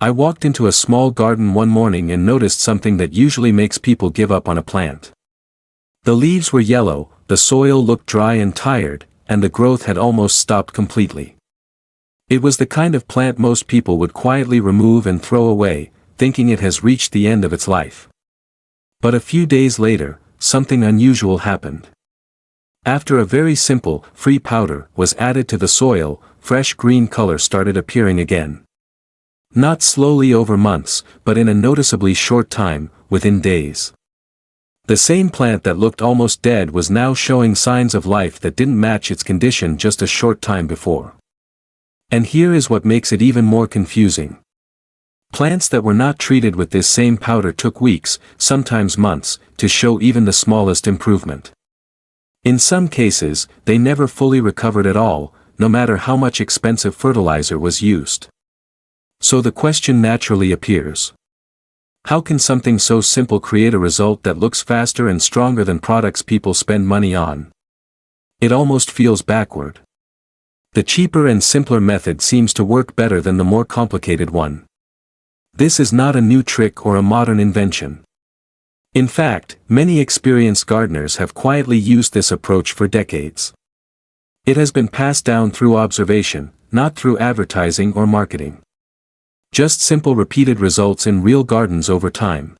I walked into a small garden one morning and noticed something that usually makes people give up on a plant. The leaves were yellow, the soil looked dry and tired, and the growth had almost stopped completely. It was the kind of plant most people would quietly remove and throw away, thinking it has reached the end of its life. But a few days later, something unusual happened. After a very simple, free powder was added to the soil, fresh green color started appearing again. Not slowly over months, but in a noticeably short time, within days. The same plant that looked almost dead was now showing signs of life that didn't match its condition just a short time before. And here is what makes it even more confusing. Plants that were not treated with this same powder took weeks, sometimes months, to show even the smallest improvement. In some cases, they never fully recovered at all, no matter how much expensive fertilizer was used. So the question naturally appears. How can something so simple create a result that looks faster and stronger than products people spend money on? It almost feels backward. The cheaper and simpler method seems to work better than the more complicated one. This is not a new trick or a modern invention. In fact, many experienced gardeners have quietly used this approach for decades. It has been passed down through observation, not through advertising or marketing. Just simple repeated results in real gardens over time.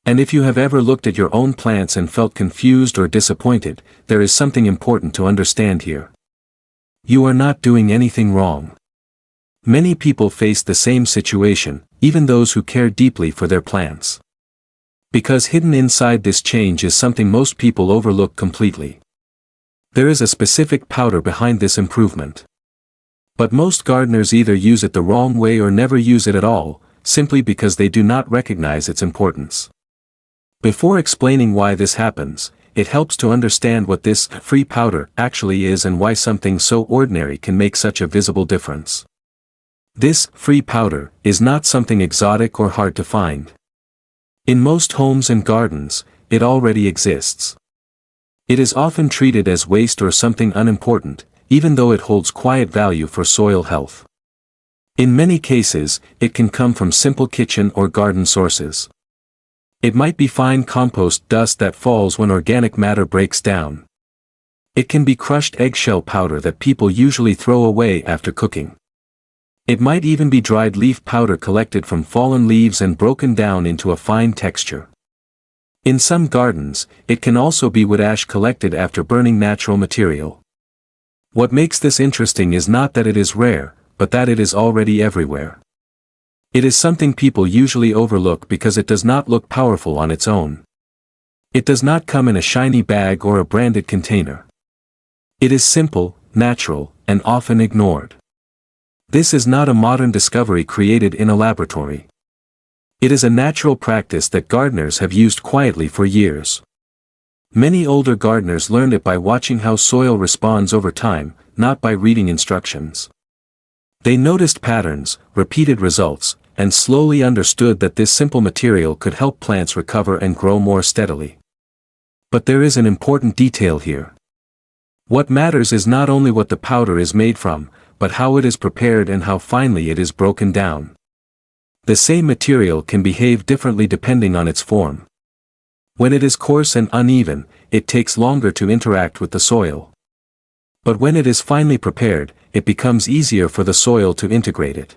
And if you have ever looked at your own plants and felt confused or disappointed, there is something important to understand here. You are not doing anything wrong. Many people face the same situation, even those who care deeply for their plants. Because hidden inside this change is something most people overlook completely. There is a specific powder behind this improvement. But most gardeners either use it the wrong way or never use it at all, simply because they do not recognize its importance. Before explaining why this happens, it helps to understand what this free powder actually is and why something so ordinary can make such a visible difference. This free powder is not something exotic or hard to find. In most homes and gardens, it already exists. It is often treated as waste or something unimportant, even though it holds quiet value for soil health. In many cases, it can come from simple kitchen or garden sources. It might be fine compost dust that falls when organic matter breaks down. It can be crushed eggshell powder that people usually throw away after cooking. It might even be dried leaf powder collected from fallen leaves and broken down into a fine texture. In some gardens, it can also be wood ash collected after burning natural material. What makes this interesting is not that it is rare, but that it is already everywhere. It is something people usually overlook because it does not look powerful on its own. It does not come in a shiny bag or a branded container. It is simple, natural, and often ignored. This is not a modern discovery created in a laboratory. It is a natural practice that gardeners have used quietly for years. Many older gardeners learned it by watching how soil responds over time, not by reading instructions. They noticed patterns, repeated results, and slowly understood that this simple material could help plants recover and grow more steadily. But there is an important detail here. What matters is not only what the powder is made from, but how it is prepared and how finely it is broken down. The same material can behave differently depending on its form. When it is coarse and uneven, it takes longer to interact with the soil. But when it is finely prepared, it becomes easier for the soil to integrate it.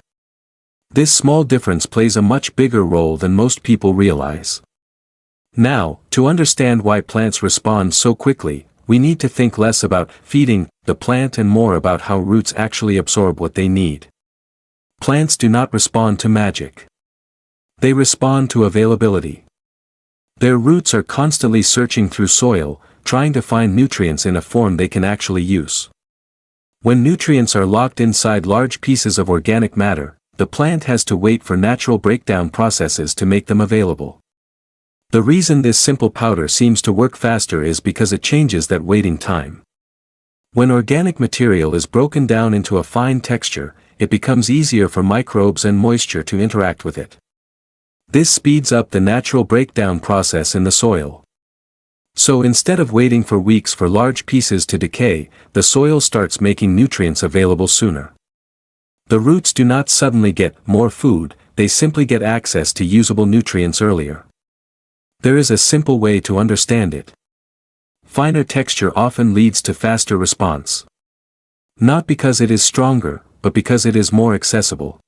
This small difference plays a much bigger role than most people realize. Now, to understand why plants respond so quickly, we need to think less about feeding the plant and more about how roots actually absorb what they need. Plants do not respond to magic. They respond to availability. Their roots are constantly searching through soil, trying to find nutrients in a form they can actually use. When nutrients are locked inside large pieces of organic matter, the plant has to wait for natural breakdown processes to make them available. The reason this simple powder seems to work faster is because it changes that waiting time. When organic material is broken down into a fine texture, it becomes easier for microbes and moisture to interact with it. This speeds up the natural breakdown process in the soil. So instead of waiting for weeks for large pieces to decay, the soil starts making nutrients available sooner. The roots do not suddenly get more food, they simply get access to usable nutrients earlier. There is a simple way to understand it. Finer texture often leads to faster response. Not because it is stronger, but because it is more accessible.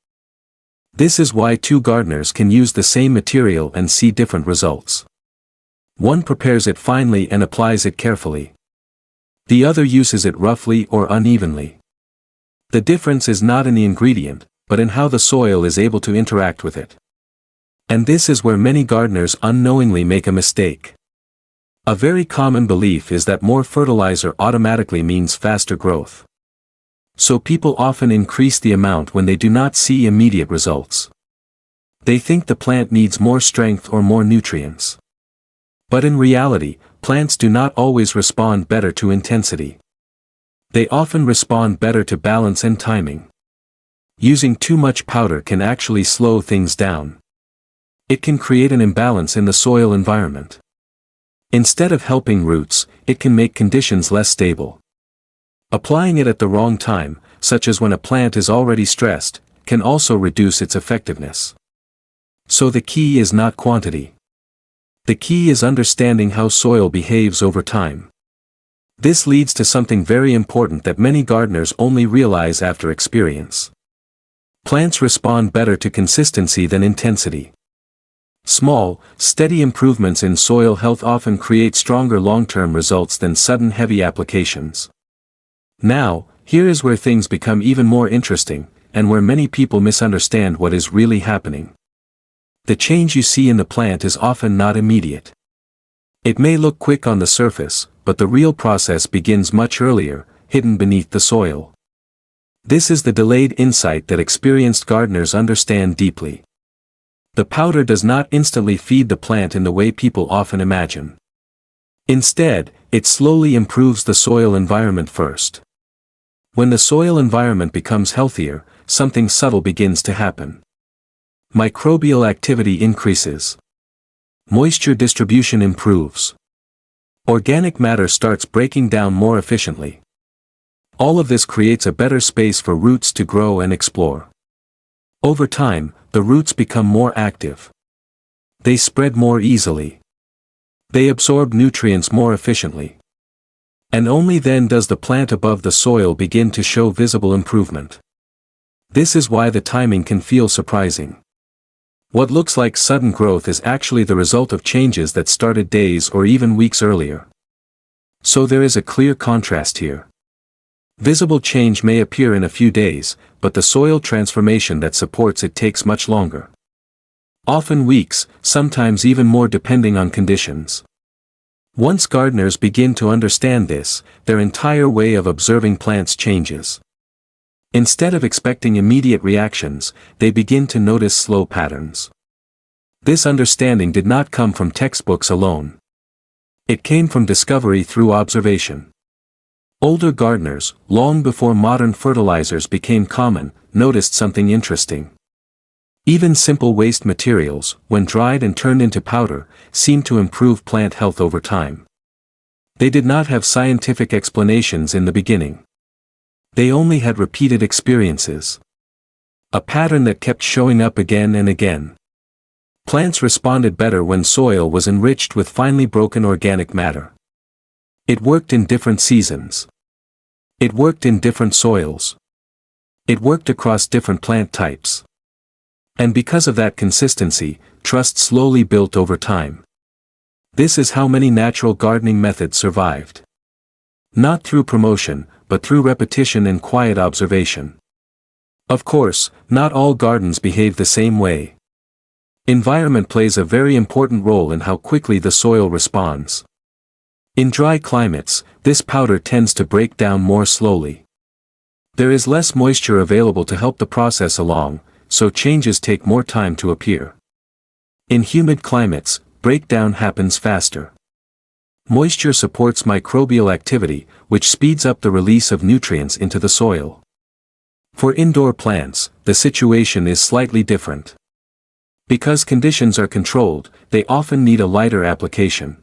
This is why two gardeners can use the same material and see different results. One prepares it finely and applies it carefully. The other uses it roughly or unevenly. The difference is not in the ingredient, but in how the soil is able to interact with it. And this is where many gardeners unknowingly make a mistake. A very common belief is that more fertilizer automatically means faster growth. So people often increase the amount when they do not see immediate results. They think the plant needs more strength or more nutrients. But in reality, plants do not always respond better to intensity. They often respond better to balance and timing. Using too much powder can actually slow things down. It can create an imbalance in the soil environment. Instead of helping roots, it can make conditions less stable. Applying it at the wrong time, such as when a plant is already stressed, can also reduce its effectiveness. So the key is not quantity. The key is understanding how soil behaves over time. This leads to something very important that many gardeners only realize after experience. Plants respond better to consistency than intensity. Small, steady improvements in soil health often create stronger long-term results than sudden heavy applications. Now, here is where things become even more interesting, and where many people misunderstand what is really happening. The change you see in the plant is often not immediate. It may look quick on the surface, but the real process begins much earlier, hidden beneath the soil. This is the delayed insight that experienced gardeners understand deeply. The powder does not instantly feed the plant in the way people often imagine. Instead, it slowly improves the soil environment first. When the soil environment becomes healthier, something subtle begins to happen. Microbial activity increases. Moisture distribution improves. Organic matter starts breaking down more efficiently. All of this creates a better space for roots to grow and explore. Over time, the roots become more active. They spread more easily. They absorb nutrients more efficiently. And only then does the plant above the soil begin to show visible improvement. This is why the timing can feel surprising. What looks like sudden growth is actually the result of changes that started days or even weeks earlier. So there is a clear contrast here. Visible change may appear in a few days, but the soil transformation that supports it takes much longer. Often weeks, sometimes even more depending on conditions. Once gardeners begin to understand this, their entire way of observing plants changes. Instead of expecting immediate reactions, they begin to notice slow patterns. This understanding did not come from textbooks alone. It came from discovery through observation. Older gardeners, long before modern fertilizers became common, noticed something interesting. Even simple waste materials, when dried and turned into powder, seemed to improve plant health over time. They did not have scientific explanations in the beginning. They only had repeated experiences. A pattern that kept showing up again and again. Plants responded better when soil was enriched with finely broken organic matter. It worked in different seasons. It worked in different soils. It worked across different plant types. And because of that consistency, trust slowly built over time. This is how many natural gardening methods survived. Not through promotion, but through repetition and quiet observation. Of course, not all gardens behave the same way. Environment plays a very important role in how quickly the soil responds. In dry climates, this powder tends to break down more slowly. There is less moisture available to help the process along, so changes take more time to appear. In humid climates, breakdown happens faster. Moisture supports microbial activity, which speeds up the release of nutrients into the soil. For indoor plants, the situation is slightly different. Because conditions are controlled, they often need a lighter application.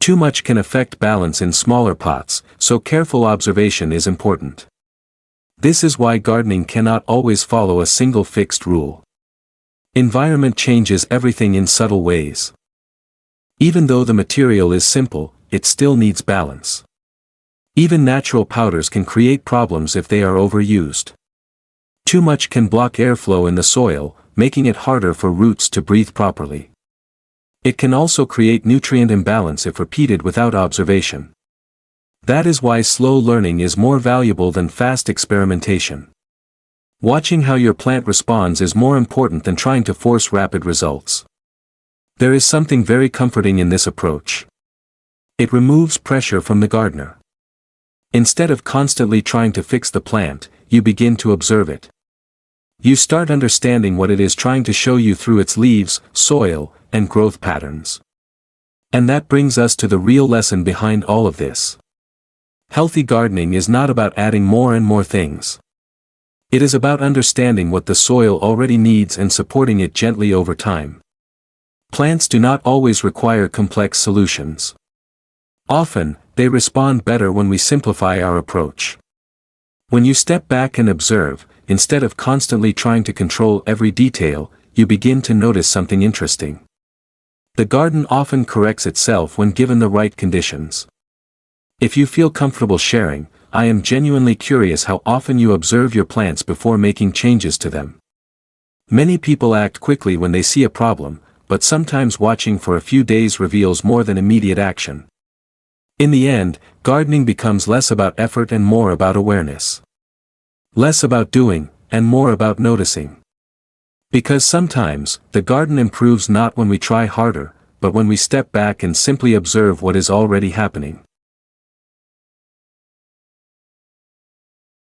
Too much can affect balance in smaller pots, so careful observation is important. This is why gardening cannot always follow a single fixed rule. Environment changes everything in subtle ways. Even though the material is simple, it still needs balance. Even natural powders can create problems if they are overused. Too much can block airflow in the soil, making it harder for roots to breathe properly. It can also create nutrient imbalance if repeated without observation. That is why slow learning is more valuable than fast experimentation. Watching how your plant responds is more important than trying to force rapid results. There is something very comforting in this approach. It removes pressure from the gardener. Instead of constantly trying to fix the plant, you begin to observe it. You start understanding what it is trying to show you through its leaves, soil, and growth patterns. And that brings us to the real lesson behind all of this. Healthy gardening is not about adding more and more things. It is about understanding what the soil already needs and supporting it gently over time. Plants do not always require complex solutions. Often, they respond better when we simplify our approach. When you step back and observe, instead of constantly trying to control every detail, you begin to notice something interesting. The garden often corrects itself when given the right conditions. If you feel comfortable sharing, I am genuinely curious how often you observe your plants before making changes to them. Many people act quickly when they see a problem, but sometimes watching for a few days reveals more than immediate action. In the end, gardening becomes less about effort and more about awareness. Less about doing, and more about noticing. Because sometimes, the garden improves not when we try harder, but when we step back and simply observe what is already happening.